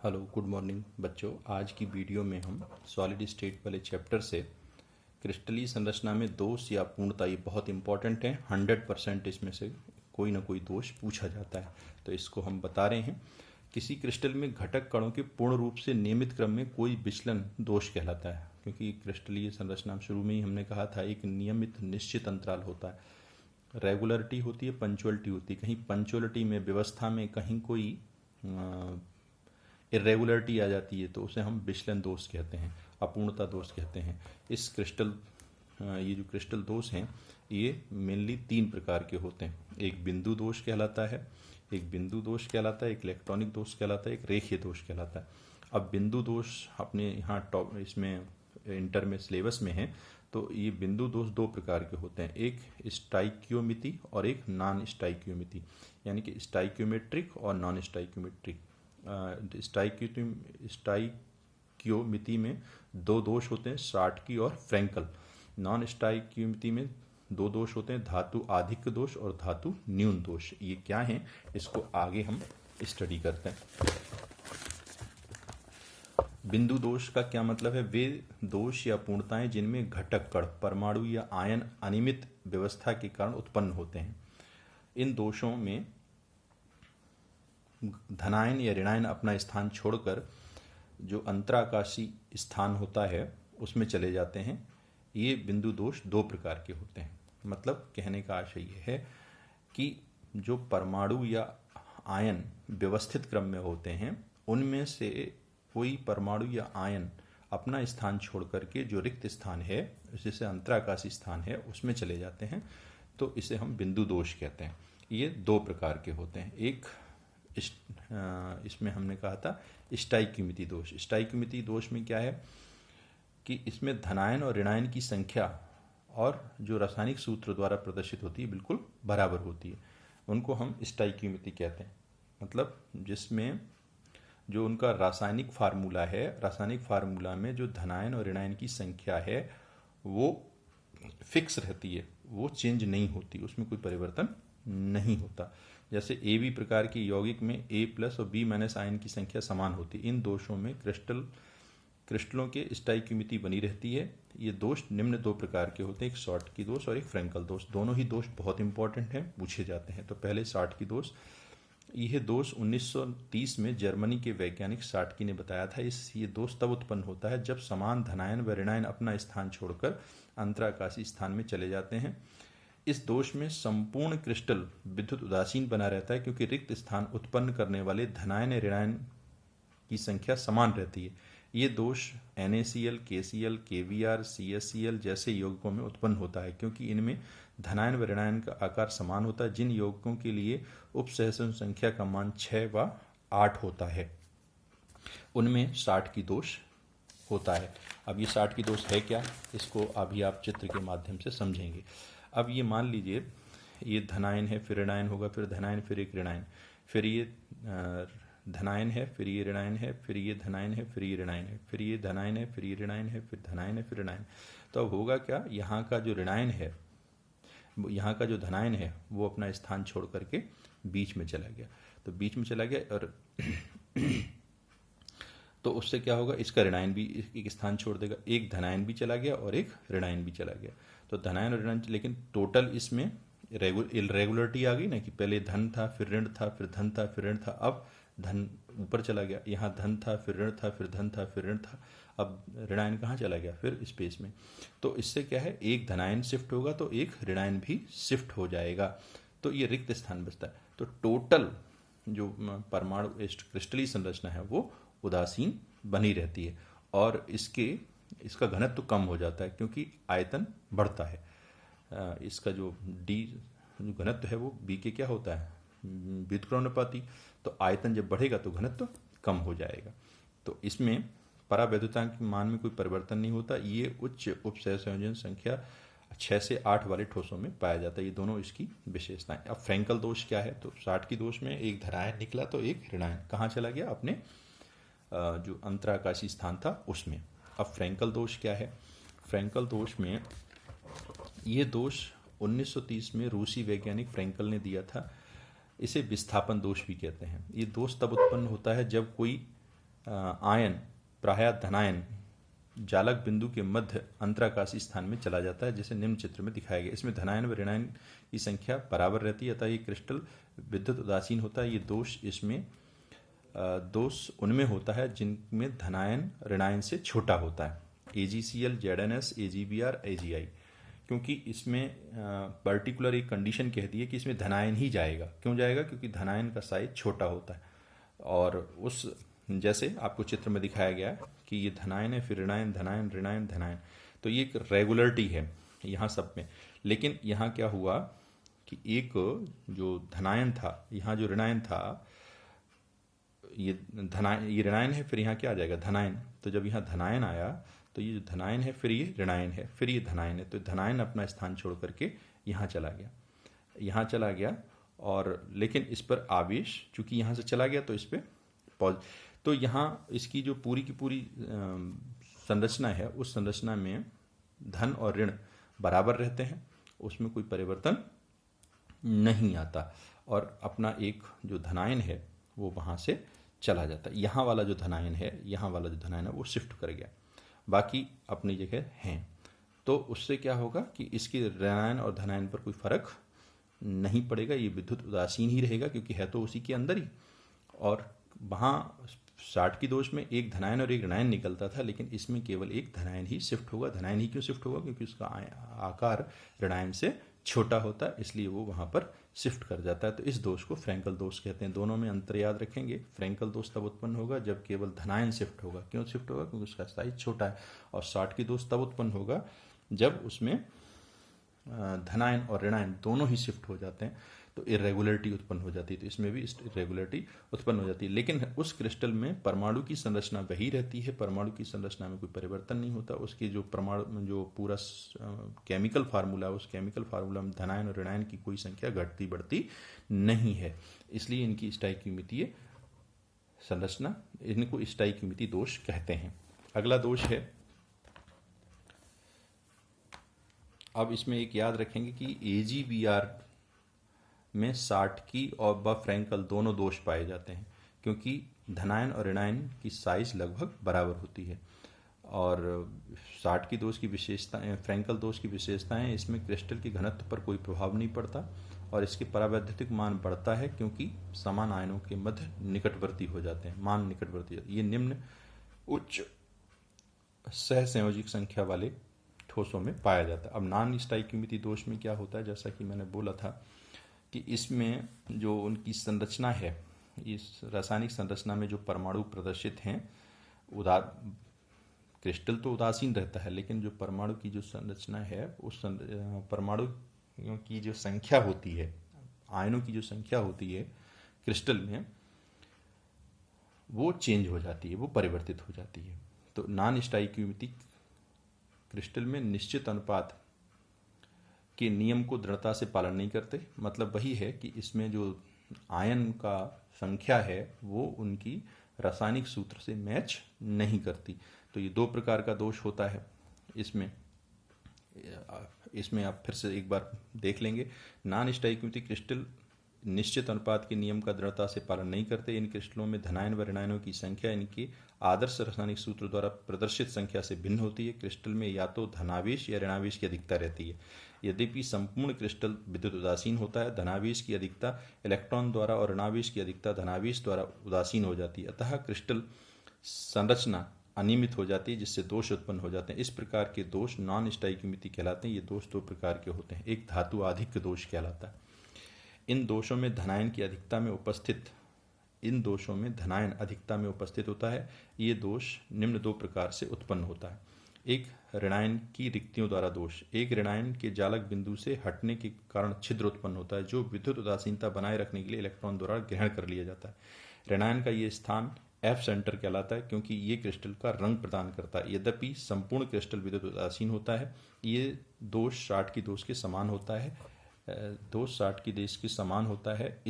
Hello good morning बच्चों। आज की वीडियो में हम सॉलिड स्टेट वाले चैप्टर से क्रिस्टलीय संरचना में दोष या पूर्णता, ये बहुत इंपॉर्टेंट है। 100% इसमें से कोई ना कोई दोष पूछा जाता है, तो इसको हम बता रहे हैं। किसी क्रिस्टल में घटक कणों के पूर्ण रूप से नियमित क्रम में कोई विचलन दोष कहलाता है, क्योंकि क्रिस्टलीय संरचना शुरू में ही हमने कहा था एक नियमित निश्चित अंतराल होता है। रेगुलरिटी होती है, पंचुअलिटी होती है। कहीं पंचुअलिटी में, व्यवस्था में कहीं कोई इरेगुलरिटी आ जाती है तो उसे हम विचलन दोष कहते हैं, अपूर्णता दोष कहते हैं। इस क्रिस्टल ये जो क्रिस्टल दोष हैं ये मेनली 3 प्रकार के होते हैं। एक बिंदु दोष कहलाता है, एक इलेक्ट्रॉनिक दोष कहलाता है, एक रेखीय दोष कहलाता है। अब बिंदु दोष अपने यहाँ टॉप इसमें इंटर में सिलेबस में है, तो ये बिंदु दोष 2 प्रकार के होते हैं, एक स्टाइक्योमिति और एक नॉन स्टाइक्योमिति, यानी कि स्टाइक्योमेट्रिक और नॉन स्टाइक्योमेट्रिक। स्टाइक्योमिति में 2 दोष होते हैं, शार्टकी और फ्रैंकल। नॉन स्टाइक्योमिति में 2 दोष होते हैं, धातु आधिक्य दोष और धातु न्यून दोष। ये क्या है, इसको आगे हम स्टडी करते हैं। बिंदु दोष का क्या मतलब है? वे दोष या पूर्णताएं जिनमें घटक कण, परमाणु या आयन अनियमित व्यवस्था के कारण उत्पन्न होते हैं। इन दोषों में धनायन या ऋणायन अपना स्थान छोड़कर जो अंतराकाशी स्थान होता है उसमें चले जाते हैं। ये बिंदु दोष 2 प्रकार के होते हैं। मतलब कहने का आशय ये है कि जो परमाणु या आयन व्यवस्थित क्रम में होते हैं उनमें से कोई परमाणु या आयन अपना स्थान छोड़ करके जो रिक्त स्थान है, जिसे अंतराकाशी स्थान है, उसमें चले जाते हैं, तो इसे हम बिंदु दोष कहते हैं। ये 2 प्रकार के होते हैं। एक इसमें हमने कहा था स्टाइक्योमिति दोष। स्टाइक्योमिति दोष में क्या है कि इसमें धनायन और ऋणायन की संख्या और जो रासायनिक सूत्र द्वारा प्रदर्शित होती है बिल्कुल बराबर होती है, उनको हम स्टाइक्योमिति कहते हैं। मतलब जिसमें जो उनका रासायनिक फार्मूला है, रासायनिक फार्मूला में जो धनायन और ऋणायन की संख्या है वो फिक्स रहती है, वो चेंज नहीं होती, उसमें कोई परिवर्तन नहीं होता। जैसे AB प्रकार की यौगिक में A+ और B- आयन की संख्या समान होती है। इन दोषों में क्रिस्टलों के स्टाइक्योमिति बनी रहती है। ये दोष निम्न 2 प्रकार के होते हैं, एक शॉर्टकी दोष और एक फ्रैंकल दोष। दोनों ही दोष बहुत इंपॉर्टेंट हैं, पूछे जाते हैं। तो पहले शॉर्टकी दोष। यह दोष 1930 में जर्मनी के वैज्ञानिक शॉर्टकी ने बताया था। ये दोष तब उत्पन्न होता है जब समान धनायन व ऋणायन अपना स्थान छोड़कर अंतराकाशी स्थान में चले जाते हैं। इस दोष में संपूर्ण क्रिस्टल विद्युत उदासीन बना रहता है, क्योंकि रिक्त स्थान उत्पन्न करने वाले धनायन ऋणायन की संख्या समान रहती है। ये दोष NaCl, KCl, KBr, CaCl जैसे यौगिकों में उत्पन्न होता है, क्योंकि इनमें धनायन व ऋणायन का आकार समान होता है। जिन यौगिकों के लिए उपसहसरण संख्या का मान 6 व 8 होता है उनमें शॉर्टकी दोष होता है। अब ये शॉर्टकी दोष है क्या, इसको अभी आप चित्र के माध्यम से समझेंगे। अब ये मान लीजिए ये धनायन है, फिर ऋणायन होगा, फिर धनायन, फिर एक ऋणायन, फिर ये धनायन है, फिर ये ऋणायन है, फिर ये धनायन है, फिर ये ऋणायन है, फिर ये धनायन है, फिर ये ऋणायन है, फिर धनायन है, फिर ऋणायन। तो अब होगा क्या, यहाँ का जो ऋणायन है, यहाँ का जो धनायन है वो अपना स्थान छोड़ करके बीच में चला गया। तो बीच में चला गया और तो उससे क्या होगा, इसका ऋणायन भी एक स्थान छोड़ देगा। एक धनायन भी चला गया और एक ऋणायन भी चला गया। तो धनायन और ऋणायन, लेकिन टोटल इसमें इरेगुलरिटी आ गई ना, कि पहले धन था, फिर ऋण था, फिर धन था, फिर ऋण था। अब धन ऊपर चला गया, यहाँ धन था, फिर ऋण था, फिर धन था, फिर ऋण था। अब ऋणायन कहाँ चला गया, फिर स्पेस में। तो इससे क्या है, एक धनायन शिफ्ट होगा तो एक ऋणायन भी शिफ्ट हो जाएगा, तो ये रिक्त स्थान बचता है। तो टोटल जो परमाणु क्रिस्टलीय संरचना है वो उदासीन बनी रहती है, और इसका घनत्व तो कम हो जाता है, क्योंकि आयतन बढ़ता है। इसका जो डी जो घनत्व है वो B के क्या होता है, व्युत्क्रमणुपाती। तो आयतन जब बढ़ेगा तो घनत्व कम हो जाएगा। तो इसमें परावैद्युतांक के मान में कोई परिवर्तन नहीं होता। ये उच्च उपसहसंयोजन संख्या 6 से 8 वाले ठोसों में पाया जाता है। ये दोनों इसकी विशेषताएं। अब फ्रैंकल दोष क्या है, तो शॉर्टकी दोष में एक धनायन निकला तो एक ऋणायन कहाँ चला गया, अपने जो अंतराकाशी स्थान था उसमें। अब फ्रैंकल दोष क्या है, फ्रैंकल दोष में ये दोष 1930 में रूसी वैज्ञानिक फ्रैंकल ने दिया था। इसे विस्थापन दोष भी कहते हैं। ये दोष तब उत्पन्न होता है जब कोई आयन प्रायः धनायन जालक बिंदु के मध्य अंतराकाशी स्थान में चला जाता है, जैसे निम्न चित्र में दिखाया गया। इसमें धनायन व ऋणायन की संख्या बराबर रहती है, अतः ये क्रिस्टल विद्युत उदासीन होता है। ये दोष इसमें दोष उनमें होता है जिनमें धनायन ऋणायन से छोटा होता है, AgCl, ZnS, AgBr, AgI। क्योंकि इसमें पर्टिकुलर एक कंडीशन कह दी है कि इसमें धनायन ही जाएगा। क्यों जाएगा? क्योंकि धनायन का साइज छोटा होता है। और उस जैसे आपको चित्र में दिखाया गया है कि ये धनायन है, फिर ऋणायन, धनायन, ऋणायन, धनायन, तो ये एक रेगुलरिटी है यहाँ सब में। लेकिन यहाँ क्या हुआ कि एक जो धनायन था, यहाँ जो ऋणायन था, ये ऋणायन है, फिर यहाँ क्या आ जाएगा? धनायन। तो जब यहाँ धनायन आया तो ये जो धनायन है, फिर ये ऋणायन है, फिर ये धनायन है, तो धनायन अपना स्थान छोड़ करके यहाँ चला गया। और लेकिन इस पर आवेश चूंकि यहाँ से चला गया तो इस पर तो यहाँ इसकी जो पूरी की पूरी संरचना है, उस संरचना में धन और ऋण बराबर रहते हैं, उसमें कोई परिवर्तन नहीं आता, और अपना एक जो धनायन है वो वहाँ से चला जाता है। यहाँ वाला जो धनायन है वो शिफ्ट कर गया, बाकी अपनी जगह हैं। तो उससे क्या होगा कि इसके ऋणायन और धनायन पर कोई फर्क नहीं पड़ेगा, ये विद्युत उदासीन ही रहेगा, क्योंकि है तो उसी के अंदर ही। और वहाँ 60 की दोष में एक धनायन और एक ऋणायन निकलता था, लेकिन इसमें केवल एक धनायन ही शिफ्ट होगा। धनायन ही क्यों शिफ्ट होगा? क्योंकि उसका आकार ऋणायन से छोटा होता है, इसलिए वो वहाँ पर शिफ्ट कर जाता है। तो इस दोष को फ्रैंकल दोष कहते हैं। दोनों में अंतर याद रखेंगे। फ्रैंकल दोष तब उत्पन्न होगा जब केवल धनायन शिफ्ट होगा। क्यों शिफ्ट होगा? क्योंकि उसका साइज छोटा है। और 60 की दोष तब उत्पन्न होगा जब उसमें धनायन और ऋणायन दोनों ही शिफ्ट हो जाते हैं, तो इरेगुलरिटी उत्पन्न हो जाती है। तो इसमें भी इरेगुलरिटी उत्पन्न हो जाती है। लेकिन उस क्रिस्टल में परमाणु की संरचना वही रहती है, परमाणु की संरचना में कोई परिवर्तन नहीं होता। उसकी जो परमाणु जो पूरा केमिकल फार्मूला है, उस केमिकल फार्मूला में धनायन और ऋणायन की कोई संख्या घटती बढ़ती नहीं है। इसलिए इनकी स्टाइक्यूमितीय संरचना, इनको स्टाइक्यूमितीय दोष कहते हैं। अगला दोष है, अब इसमें एक याद रखेंगे कि AgBr में 60 की और फ्रैंकल दोनों दोष पाए जाते हैं, क्योंकि धनायन और ऋणायन की साइज लगभग बराबर होती है। और 60 की दोष की विशेषताएं, फ्रैंकल दोष की विशेषताएं, इसमें क्रिस्टल के घनत्व पर कोई प्रभाव नहीं पड़ता और इसके परावैद्युतिक मान बढ़ता है, क्योंकि समान आयनों के मध्य निकटवर्ती हो जाते हैं, मान निकटवर्ती। ये निम्न उच्च सहसंयोजिक संख्या वाले ठोसों में पाया जाता है। अब नॉन स्टाइक्यूमितीय दोष में क्या होता है? जैसा कि मैंने बोला था कि इसमें जो उनकी संरचना है, इस रासायनिक संरचना में जो परमाणु प्रदर्शित हैं, क्रिस्टल तो उदासीन रहता है, लेकिन जो परमाणु की जो संरचना है, उस परमाणु की जो संख्या होती है, आयनों की जो संख्या होती है क्रिस्टल में, वो चेंज हो जाती है, वो परिवर्तित हो जाती है। तो नॉन स्टाइक्यूमितीय क्रिस्टल में निश्चित अनुपात के नियम को दृढ़ता से पालन नहीं करते। मतलब वही है कि इसमें जो आयन का संख्या है वो उनकी रासायनिक सूत्र से मैच नहीं करती। तो ये दो प्रकार का दोष होता है इसमें आप फिर से एक बार देख लेंगे। नॉन स्टाइक्यूमितीय क्रिस्टल निश्चित अनुपात के नियम का दृढ़ता से पालन नहीं करते। इन क्रिस्टलों में धनायन व ऋणायनों की संख्या इनके आदर्श रासायनिक सूत्र द्वारा प्रदर्शित संख्या से भिन्न होती है। क्रिस्टल में या तो धनावेश या ऋणावेश की अधिकता रहती है। यद्यपि संपूर्ण क्रिस्टल विद्युत उदासीन होता है, धनावेश की अधिकता इलेक्ट्रॉन द्वारा और ऋणावेश की अधिकता धनावेश द्वारा उदासीन हो जाती है। अतः क्रिस्टल संरचना अनियमित हो जाती है, जिससे दोष उत्पन्न हो जाते हैं। इस प्रकार के दोष नॉन स्टाइक्यूमितीय कहलाते हैं। ये दोष दो प्रकार के होते हैं। एक धातु आधिक्य दोष कहलाता है। इन दोषों में धनायन अधिकता में उपस्थित होता है। ये दोष निम्न दो प्रकार से उत्पन्न होता है। एक ऋणायन की रिक्तियों द्वारा दोष। एक ऋणायन के जालक बिंदु से हटने के कारण छिद्र उत्पन्न होता है, जो विद्युत उदासीनता बनाए रखने के लिए इलेक्ट्रॉन द्वारा ग्रहण कर लिया जाता है। ऋणायन का ये स्थान एफ सेंटर कहलाता है, क्योंकि ये क्रिस्टल का रंग प्रदान करता है। यद्यपि संपूर्ण क्रिस्टल विद्युत उदासीन होता है। ये दोष 60 की दोष के समान होता है। दोष 60 की दोष के समान होता है।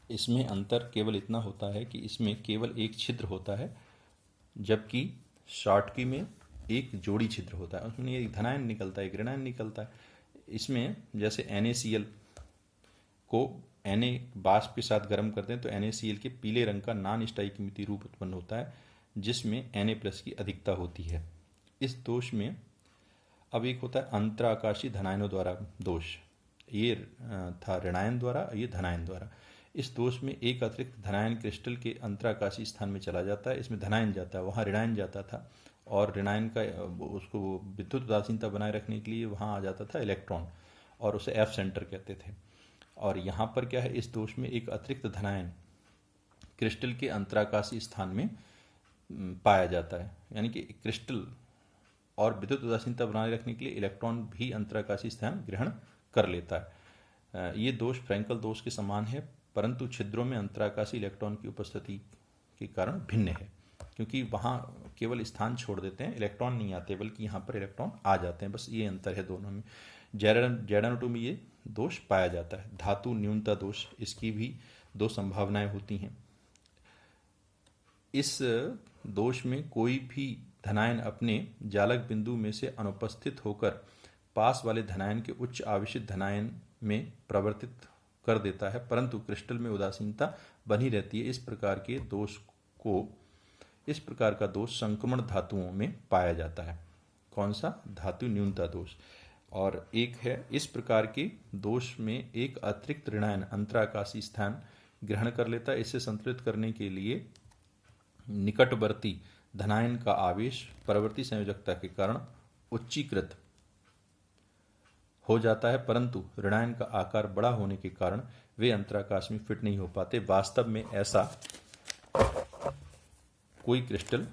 इसमें अंतर केवल इतना होता है कि इसमें केवल एक छिद्र होता है, जबकि शॉर्टकी में एक जोड़ी छिद्र होता है। उसमें एक धनायन निकलता है, एक ऋणायन निकलता है। इसमें जैसे NaCl को Na वाष्प के साथ गर्म करते हैं तो NaCl के पीले रंग का नॉन स्टाइकिमितीय रूप उत्पन्न होता है, जिसमें Na+ की अधिकता होती है। इस दोष में अब एक होता है अंतराकाशीय धनायनों द्वारा दोष। ये था ऋणायन द्वारा, ये धनायन द्वारा। इस दोष में एक अतिरिक्त धनायन क्रिस्टल के अंतराकाशीय स्थान में चला जाता है। इसमें धनायन जाता है, वहाँ ऋणायन जाता था, और ऋणायन का उसको विद्युत उदासीनता बनाए रखने के लिए वहाँ आ जाता था इलेक्ट्रॉन, और उसे F सेंटर कहते थे। और यहाँ पर क्या है, इस दोष में एक अतिरिक्त धनायन क्रिस्टल के अंतराकाशीय स्थान में पाया जाता है, यानी कि क्रिस्टल और विद्युत उदासीनता बनाए रखने के लिए इलेक्ट्रॉन भी अंतराकाशीय स्थान ग्रहण कर लेता है। ये दोष फ्रैंकल दोष के समान है, परंतु छिद्रों में अंतराकाशीय इलेक्ट्रॉन की उपस्थिति के कारण भिन्न है, क्योंकि वहाँ केवल स्थान छोड़ देते हैं, इलेक्ट्रॉन नहीं आते, बल्कि यहाँ पर इलेक्ट्रॉन आ जाते हैं। बस ये अंतर है दोनों में। J2 में ये दोष पाया जाता है। धातु न्यूनता दोष, इसकी भी दो संभावनाएं होती हैं। इस दोष में कोई भी धनायन अपने जालक बिंदु में से अनुपस्थित होकर पास वाले धनायन के उच्च आवेशित धनायन में परिवर्तित कर देता है, परंतु क्रिस्टल में उदासीनता बनी रहती है। इस प्रकार का दोष संक्रमण धातुओं में पाया जाता है। कौन सा? धातु न्यूनता दोष। और एक है, इस प्रकार के दोष में एक अतिरिक्त ऋणायन अंतराकाशीय स्थान ग्रहण कर लेता है। इसे संतुलित करने के लिए निकटवर्ती धनायन का आवेश परवर्ती संयोजकता के कारण उच्चीकृत हो जाता है, परंतु ऋणायन का आकार बड़ा होने के कारण वे अंतराकाश में फिट नहीं हो पाते। वास्तव में ऐसा कोई क्रिस्टल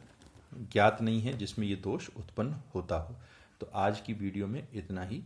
ज्ञात नहीं है जिसमें ये दोष उत्पन्न होता हो। तो आज की वीडियो में इतना ही।